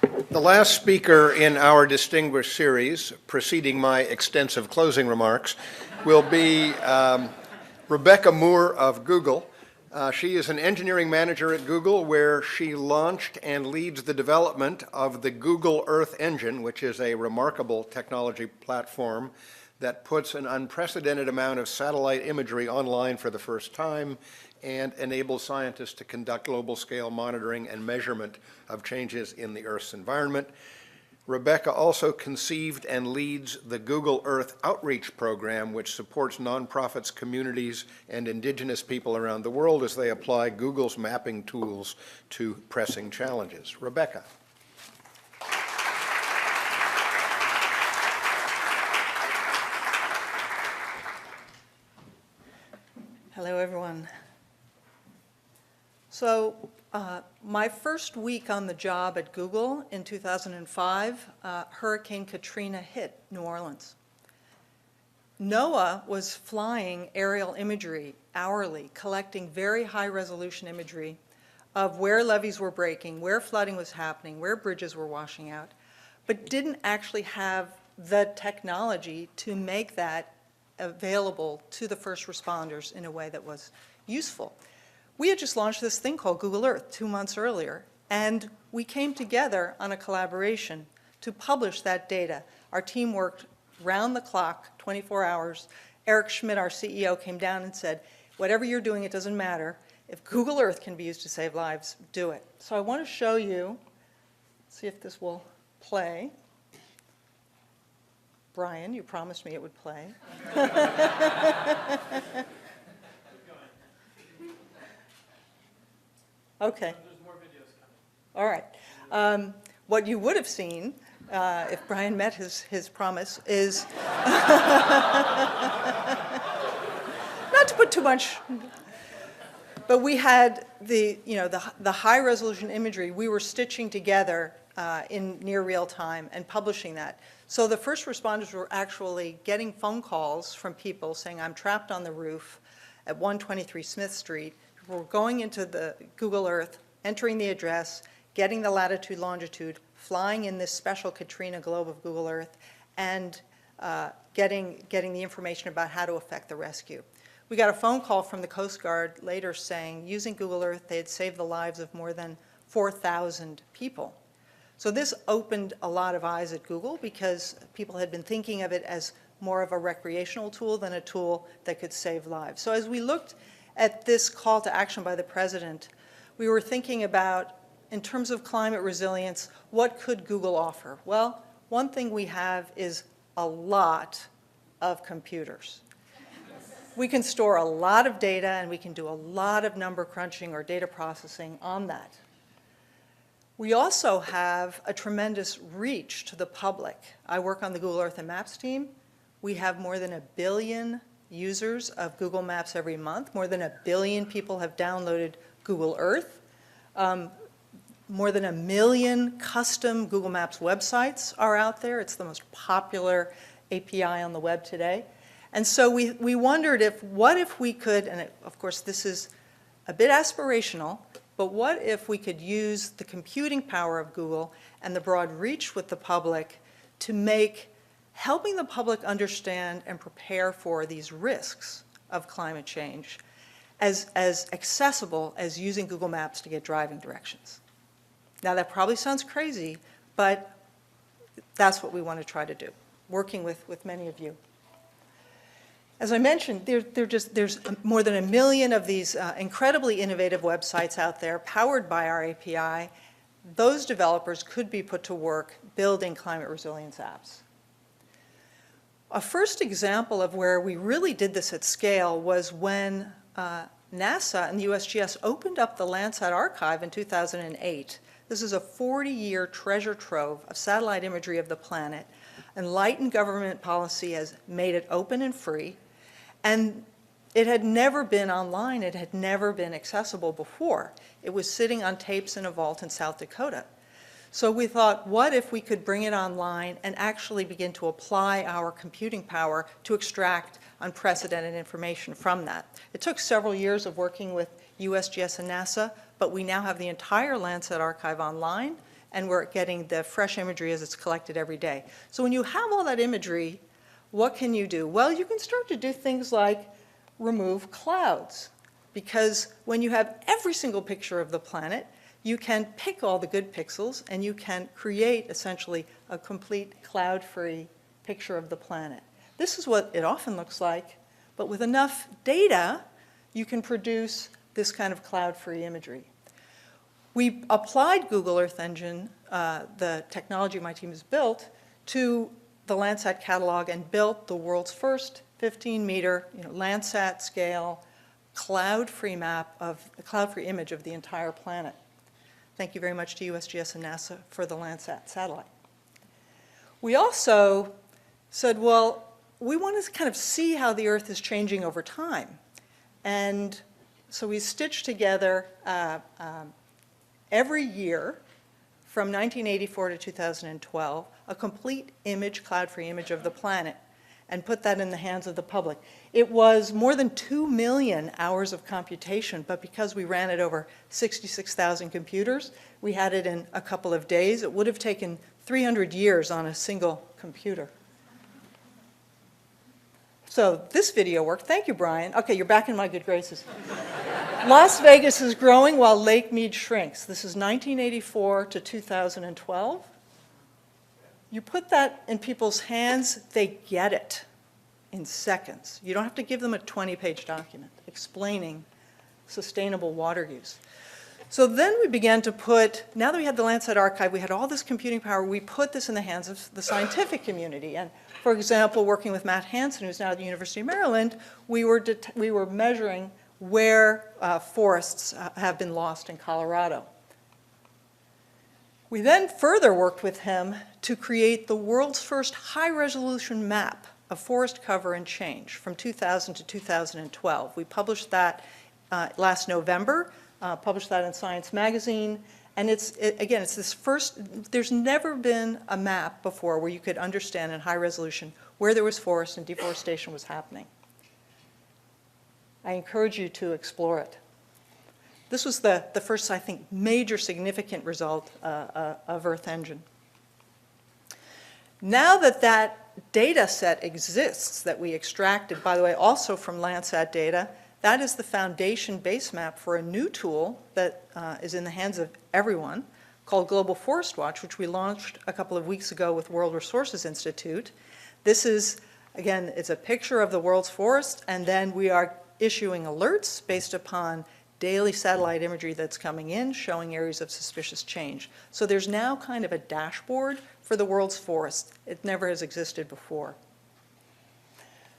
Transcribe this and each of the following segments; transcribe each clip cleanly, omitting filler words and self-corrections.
The last speaker in our distinguished series, preceding my extensive closing remarks, will be Rebecca Moore of Google. She is an engineering manager at Google, where she launched and leads the development of the Google Earth Engine, which is a remarkable technology platform that puts an unprecedented amount of satellite imagery online for the first time and enables scientists to conduct global-scale monitoring and measurement of changes in the Earth's environment. Rebecca also conceived and leads the Google Earth Outreach Program, which supports nonprofits, communities, and indigenous people around the world as they apply Google's mapping tools to pressing challenges. Rebecca. Hello, everyone. So my first week on the job at Google in 2005, Hurricane Katrina hit New Orleans. NOAA was flying aerial imagery hourly, collecting very high-resolution imagery of where levees were breaking, where flooding was happening, where bridges were washing out, but didn't actually have the technology to make that available to the first responders in a way that was useful. We had just launched this thing called Google Earth 2 months earlier, and we came together on a collaboration to publish that data. Our team worked round the clock, 24 hours. Eric Schmidt, our CEO, came down and said, whatever you're doing, it doesn't matter. If Google Earth can be used to save lives, do it. So I want to show you, see if this will play. Brian, you promised me it would play. Okay. There's more videos coming. All right. What you would have seen, if Brian met his promise, is not to put too much, but we had the high resolution imagery we were stitching together in near real time and publishing that. So the first responders were actually getting phone calls from people saying, I'm trapped on the roof at 123 Smith Street. We're going into the Google Earth, entering the address, getting the latitude, longitude, flying in this special Katrina globe of Google Earth, and getting the information about how to effect the rescue. We got a phone call from the Coast Guard later saying, using Google Earth, they had saved the lives of more than 4,000 people. So this opened a lot of eyes at Google because people had been thinking of it as more of a recreational tool than a tool that could save lives. So as we looked at this call to action by the president, we were thinking about, in terms of climate resilience, what could Google offer? Well, one thing we have is a lot of computers. We can store a lot of data, and we can do a lot of number crunching or data processing on that. We also have a tremendous reach to the public. I work on the Google Earth and Maps team. We have more than 1 billion users of Google Maps every month. More than 1 billion people have downloaded Google Earth. More than 1 million custom Google Maps websites are out there. It's the most popular API on the web today. And so we wondered what if we could, and of course this is a bit aspirational, but what if we could use the computing power of Google and the broad reach with the public to make helping the public understand and prepare for these risks of climate change as accessible as using Google Maps to get driving directions. Now that probably sounds crazy, but that's what we want to try to do, working with many of you. As I mentioned, there's more than 1 million of these incredibly innovative websites out there powered by our API. Those developers could be put to work building climate resilience apps. A first example of where we really did this at scale was when NASA and the USGS opened up the Landsat archive in 2008. This is a 40-year treasure trove of satellite imagery of the planet. Enlightened government policy has made it open and free, and it had never been online. It had never been accessible before. It was sitting on tapes in a vault in South Dakota. So we thought, what if we could bring it online and actually begin to apply our computing power to extract unprecedented information from that? It took several years of working with USGS and NASA, but we now have the entire Landsat archive online, and we're getting the fresh imagery as it's collected every day. So when you have all that imagery, what can you do? Well, you can start to do things like remove clouds, because when you have every single picture of the planet, you can pick all the good pixels and you can create essentially a complete cloud-free picture of the planet. This is what it often looks like, but with enough data, you can produce this kind of cloud-free imagery. We applied Google Earth Engine, the technology my team has built, to the Landsat catalog and built the world's first 15-meter, Landsat scale, cloud-free map of the cloud-free image of the entire planet. Thank you very much to USGS and NASA for the Landsat satellite. We also said, well, we want to kind of see how the Earth is changing over time. And so we stitched together every year from 1984 to 2012 a complete image, cloud-free image of the planet, and put that in the hands of the public. It was more than 2 million hours of computation, but because we ran it over 66,000 computers, we had it in a couple of days. It would have taken 300 years on a single computer. So this video worked. Thank you, Brian. Okay, you're back in my good graces. Las Vegas is growing while Lake Mead shrinks. This is 1984 to 2012. You put that in people's hands, they get it in seconds. You don't have to give them a 20-page document explaining sustainable water use. So then we began to put, now that we had the Landsat archive, we had all this computing power, we put this in the hands of the scientific community. And for example, working with Matt Hansen, who's now at the University of Maryland, we were measuring where forests have been lost in Colorado. We then further worked with him to create the world's first high-resolution map of forest cover and change from 2000 to 2012. We published that last November, published that in Science Magazine, and again, it's this first, there's never been a map before where you could understand in high resolution where there was forest and deforestation was happening. I encourage you to explore it. This was the first, I think, major significant result of Earth Engine. Now that that data set exists that we extracted, by the way, also from Landsat data, that is the foundation base map for a new tool that is in the hands of everyone called Global Forest Watch, which we launched a couple of weeks ago with World Resources Institute. This is, again, it's a picture of the world's forest, and then we are issuing alerts based upon daily satellite imagery that's coming in, showing areas of suspicious change. So there's now kind of a dashboard for the world's forests. It never has existed before.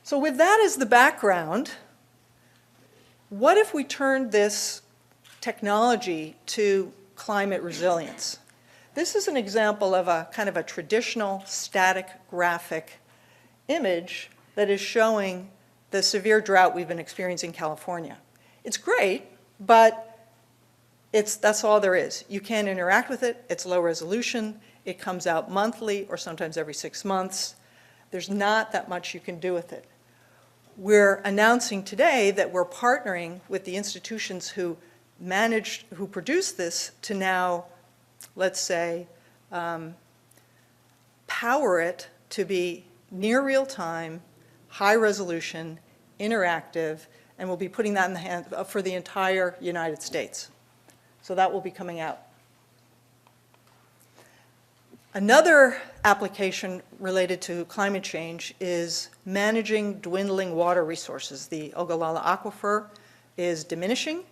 So with that as the background, what if we turned this technology to climate resilience? This is an example of a kind of a traditional static graphic image that is showing the severe drought we've been experiencing in California. It's great, but that's all there is. You can't interact with it. It's low resolution. It comes out monthly or sometimes every 6 months. There's not that much you can do with it. We're announcing today that we're partnering with the institutions who produce this to now, let's say, power it to be near real time, high resolution, interactive, and we'll be putting that in the hands for the entire United States. So that will be coming out. Another application related to climate change is managing dwindling water resources. The Ogallala Aquifer is diminishing.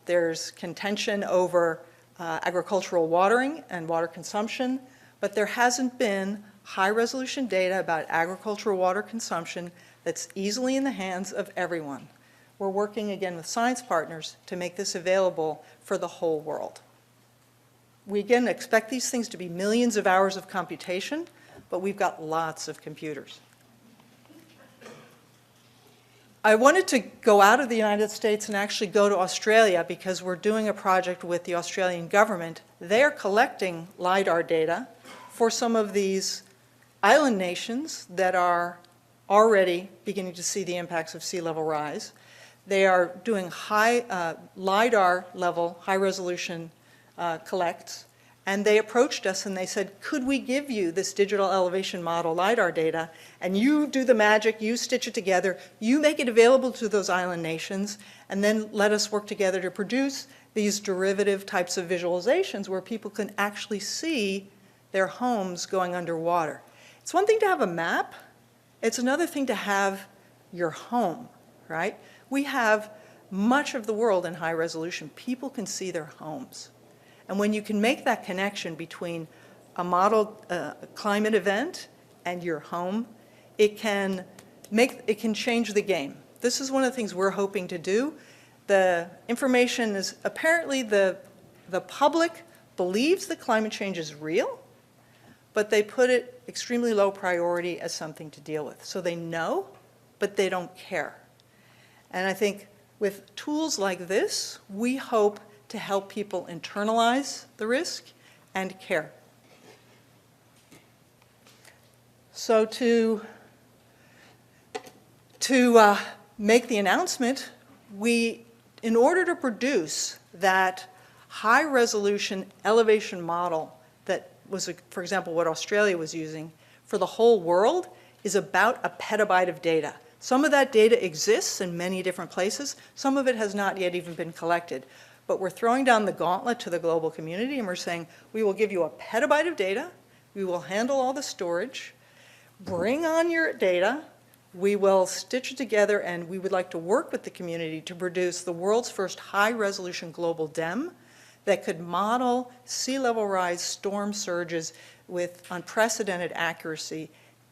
There's contention over agricultural watering and water consumption, but there hasn't been high-resolution data about agricultural water consumption that's easily in the hands of everyone. We're working again with science partners to make this available for the whole world. We again expect these things to be millions of hours of computation, but we've got lots of computers. I wanted to go out of the United States and actually go to Australia because we're doing a project with the Australian government. They're collecting LiDAR data for some of these island nations that are already beginning to see the impacts of sea level rise. They are doing high LiDAR level, high resolution collects, And they approached us and they said, could we give you this digital elevation model LiDAR data, and you do the magic, you stitch it together, you make it available to those island nations, and then let us work together to produce these derivative types of visualizations where people can actually see their homes going underwater. It's one thing to have a map, it's another thing to have your home, right? We have much of the world in high resolution. People can see their homes. And when you can make that connection between a modeled climate event and your home, it can change the game. This is one of the things we're hoping to do. The information is apparently the public believes that climate change is real, but they put it extremely low priority as something to deal with. So they know, but they don't care. And I think with tools like this, we hope to help people internalize the risk and care. So to make the announcement, in order to produce that high-resolution elevation model that was, for example, what Australia was using for the whole world, is about a petabyte of data. Some of that data exists in many different places. Some of it has not yet even been collected. But we're throwing down the gauntlet to the global community, and we're saying, we will give you a petabyte of data, we will handle all the storage, bring on your data, we will stitch it together, and we would like to work with the community to produce the world's first high-resolution global DEM that could model sea level rise storm surges with unprecedented accuracy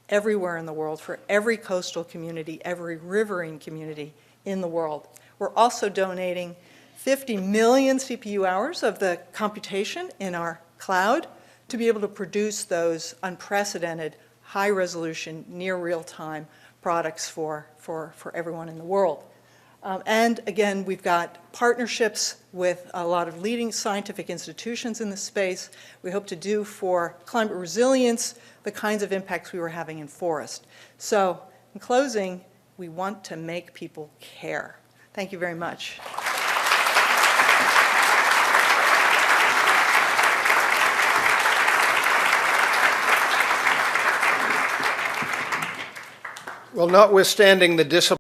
everywhere in the world for every coastal community, every riverine community in the world. We're also donating 50 million CPU hours of the computation in our cloud to be able to produce those unprecedented high-resolution, near real-time products for everyone in the world. And again, we've got partnerships with a lot of leading scientific institutions in the space. We hope to do for climate resilience the kinds of impacts we were having in forest. So in closing, we want to make people care. Thank you very much. Well, notwithstanding the discipline